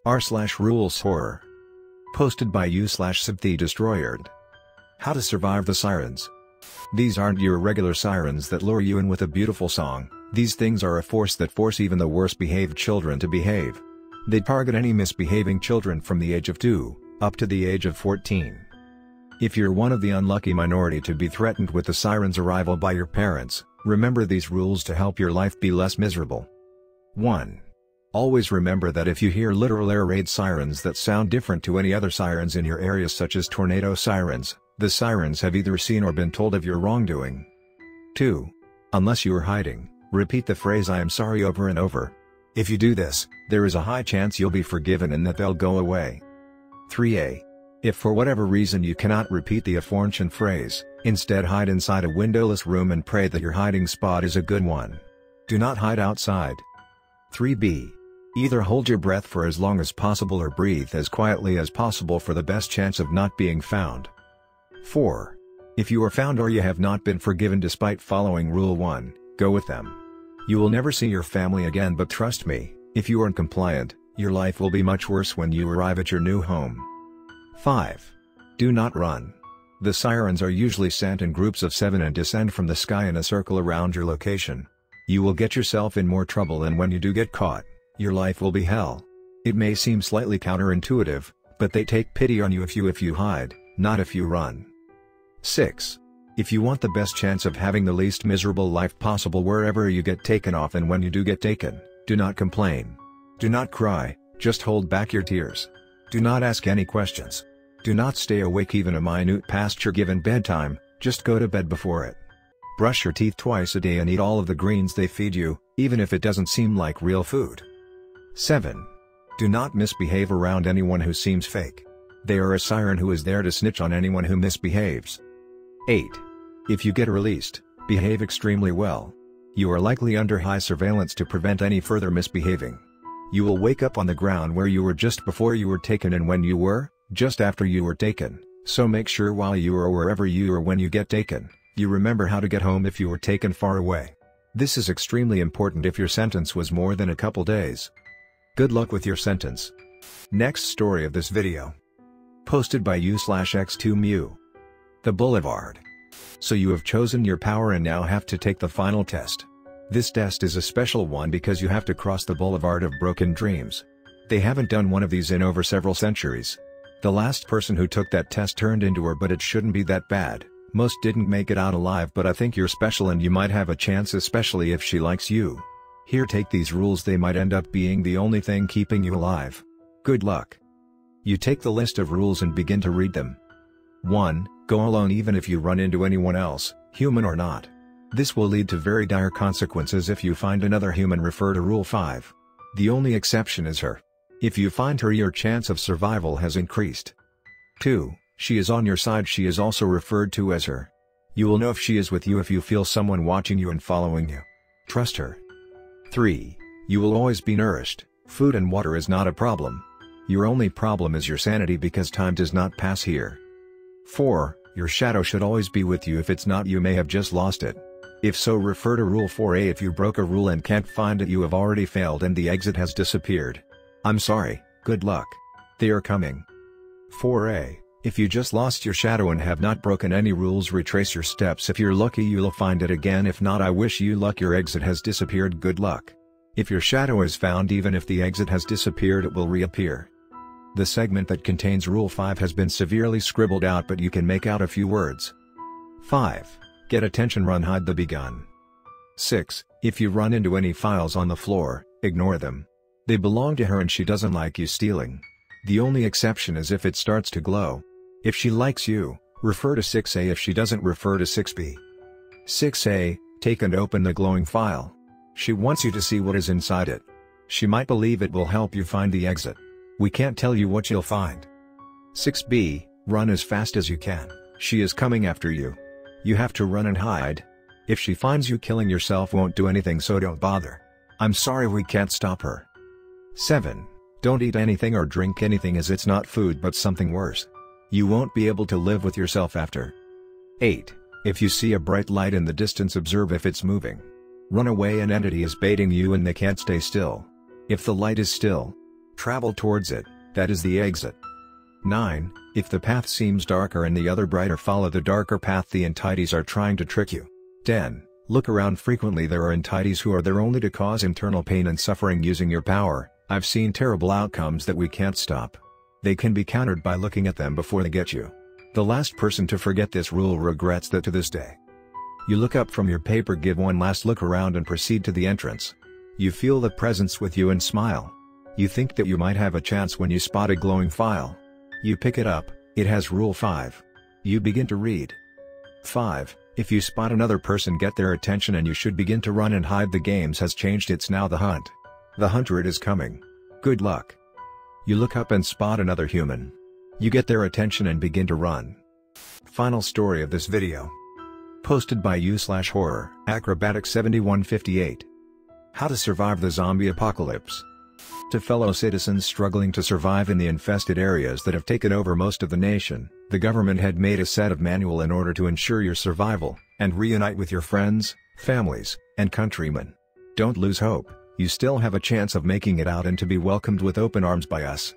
r/rules horror. Posted by u/sebthedestroyertnt. How to survive the sirens. These aren't your regular sirens that lure you in with a beautiful song. These things are a force that force even the worst behaved children to behave. They target any misbehaving children from the age of 2, up to the age of 14. If you're one of the unlucky minority to be threatened with the siren's arrival by your parents, remember these rules to help your life be less miserable. 1. Always remember that if you hear literal air raid sirens that sound different to any other sirens in your area, such as tornado sirens, the sirens have either seen or been told of your wrongdoing. 2. Unless you are hiding, repeat the phrase "I am sorry" over and over. If you do this, there is a high chance you'll be forgiven and that they'll go away. 3a. If for whatever reason you cannot repeat the aforementioned phrase, instead hide inside a windowless room and pray that your hiding spot is a good one. Do not hide outside. 3b. Either hold your breath for as long as possible or breathe as quietly as possible for the best chance of not being found. 4. If you are found or you have not been forgiven despite following Rule 1, go with them. You will never see your family again, but trust me, if you aren't compliant, your life will be much worse when you arrive at your new home. 5. Do not run. The sirens are usually sent in groups of 7 and descend from the sky in a circle around your location. You will get yourself in more trouble, and when you do get caught, your life will be hell. It may seem slightly counterintuitive, but they take pity on you if you hide, not if you run. 6. If you want the best chance of having the least miserable life possible wherever you get taken off, and when you do get taken, do not complain. Do not cry, just hold back your tears. Do not ask any questions. Do not stay awake even a minute past your given bedtime, just go to bed before it. Brush your teeth twice a day and eat all of the greens they feed you, even if it doesn't seem like real food. 7. Do not misbehave around anyone who seems fake. They are a siren who is there to snitch on anyone who misbehaves. 8. If you get released, behave extremely well. You are likely under high surveillance to prevent any further misbehaving. You will wake up on the ground where you were just before you were taken and when you were, just after you were taken, so make sure while you are wherever you are when you get taken, you remember how to get home if you were taken far away. This is extremely important if your sentence was more than a couple days. Good luck with your sentence. Next story of this video. Posted by u/x2mu. The Boulevard. So you have chosen your power and now have to take the final test. This test is a special one because you have to cross the Boulevard of Broken Dreams. They haven't done one of these in over several centuries. The last person who took that test turned into her, but it shouldn't be that bad. Most didn't make it out alive, but I think you're special and you might have a chance, especially if she likes you. Here, take these rules, they might end up being the only thing keeping you alive. Good luck. You take the list of rules and begin to read them. 1. Go alone even if you run into anyone else, human or not. This will lead to very dire consequences if you find another human. Refer to Rule 5. The only exception is her. If you find her, your chance of survival has increased. 2. She is on your side. She is also referred to as her. You will know if she is with you if you feel someone watching you and following you. Trust her. 3. You will always be nourished. Food and water is not a problem. Your only problem is your sanity, because time does not pass here. 4. Your shadow should always be with you. If it's not, you may have just lost it. If so, refer to Rule 4a. If you broke a rule and can't find it, you have already failed and the exit has disappeared. I'm sorry, good luck. They are coming. 4a. If you just lost your shadow and have not broken any rules, retrace your steps. If you're lucky, you'll find it again. If not, I wish you luck. Your exit has disappeared. Good luck. If your shadow is found, even if the exit has disappeared, it will reappear. The segment that contains Rule 5 has been severely scribbled out, but you can make out a few words. 5. Get attention, run, hide the begun. 6. If you run into any files on the floor, ignore them. They belong to her and she doesn't like you stealing. The only exception is if it starts to glow. If she likes you, refer to 6a. If she doesn't, refer to 6b. 6a. Take and open the glowing file. She wants you to see what is inside it. She might believe it will help you find the exit. We can't tell you what you'll find. 6b. Run as fast as you can. She is coming after you. You have to run and hide. If she finds you, killing yourself won't do anything, so don't bother. I'm sorry, we can't stop her. 7. Don't eat anything or drink anything, as it's not food but something worse. You won't be able to live with yourself after. 8. If you see a bright light in the distance, observe if it's moving. Run away, an entity is baiting you and they can't stay still. If the light is still, travel towards it, that is the exit. 9. If the path seems darker and the other brighter, follow the darker path, the entities are trying to trick you. 10. Look around frequently, there are entities who are there only to cause internal pain and suffering using your power. I've seen terrible outcomes that we can't stop. They can be countered by looking at them before they get you. The last person to forget this rule regrets that to this day. You look up from your paper, give one last look around and proceed to the entrance. You feel the presence with you and smile. You think that you might have a chance when you spot a glowing file. You pick it up, it has Rule 5. You begin to read. 5. If you spot another person, get their attention and you should begin to run and hide. The games has changed, it's now the hunt. The hunter, it is coming. Good luck. You look up and spot another human. You get their attention and begin to run. Final story of this video. Posted by u/horror acrobatic 7158. How to survive the zombie apocalypse. To fellow citizens struggling to survive in the infested areas that have taken over most of the nation, the government had made a set of manual in order to ensure your survival, and reunite with your friends, families, and countrymen. Don't lose hope, you still have a chance of making it out and to be welcomed with open arms by us.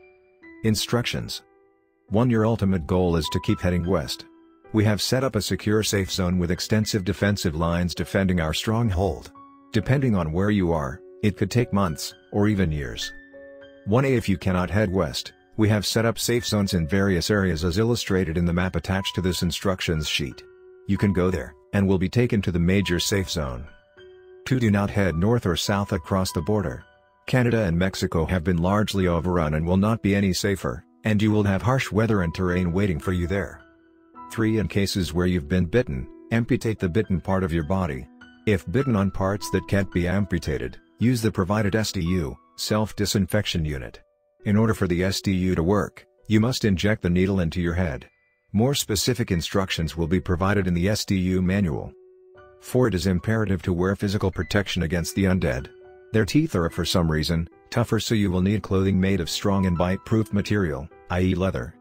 Instructions. 1. Your ultimate goal is to keep heading west. We have set up a secure safe zone with extensive defensive lines defending our stronghold. Depending on where you are, it could take months, or even years. 1A. If you cannot head west, we have set up safe zones in various areas as illustrated in the map attached to this instructions sheet. You can go there, and will be taken to the major safe zone. 2. Do not head north or south across the border. Canada and Mexico have been largely overrun and will not be any safer, and you will have harsh weather and terrain waiting for you there. 3. In cases where you've been bitten, amputate the bitten part of your body. If bitten on parts that can't be amputated, use the provided SDU, self-disinfection unit. In order for the SDU to work, you must inject the needle into your head. More specific instructions will be provided in the SDU manual. 4. It is imperative to wear physical protection against the undead. Their teeth are, for some reason, tougher, so you will need clothing made of strong and bite-proof material, i.e. leather.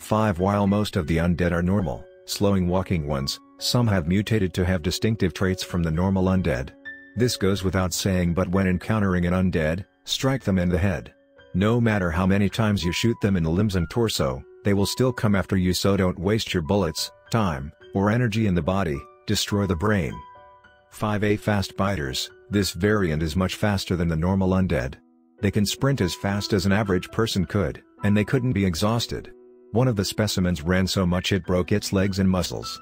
5. While most of the undead are normal, slowing walking ones, some have mutated to have distinctive traits from the normal undead. This goes without saying, but when encountering an undead, strike them in the head. No matter how many times you shoot them in the limbs and torso, they will still come after you, so don't waste your bullets, time, or energy in the body. Destroy the brain. 5A. Fast biters. This variant is much faster than the normal undead. They can sprint as fast as an average person could, and they couldn't be exhausted. One of the specimens ran so much it broke its legs and muscles.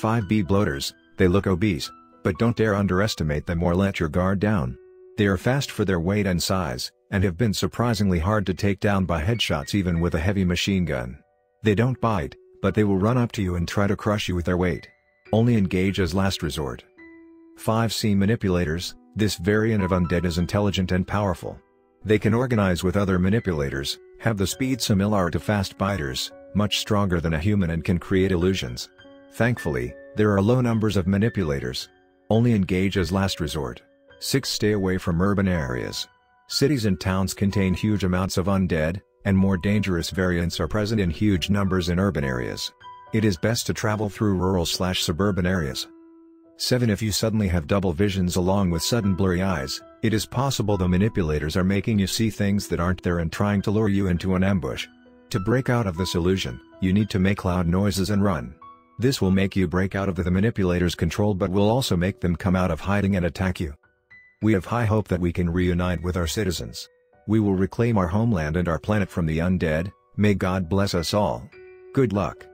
5B. Bloaters. They look obese, but don't dare underestimate them or let your guard down. They are fast for their weight and size, and have been surprisingly hard to take down by headshots even with a heavy machine gun. They don't bite, but they will run up to you and try to crush you with their weight. Only engage as last resort. 5C. Manipulators. This variant of undead is intelligent and powerful. They can organize with other manipulators, have the speed similar to fast biters, much stronger than a human, and can create illusions. Thankfully, there are low numbers of manipulators. Only engage as last resort. 6. Stay away from urban areas. Cities and towns contain huge amounts of undead, and more dangerous variants are present in huge numbers in urban areas. It is best to travel through rural/suburban areas. 7. If you suddenly have double visions along with sudden blurry eyes, it is possible the manipulators are making you see things that aren't there and trying to lure you into an ambush. To break out of this illusion, you need to make loud noises and run. This will make you break out of the manipulator's control, but will also make them come out of hiding and attack you. We have high hope that we can reunite with our citizens. We will reclaim our homeland and our planet from the undead. May God bless us all. Good luck.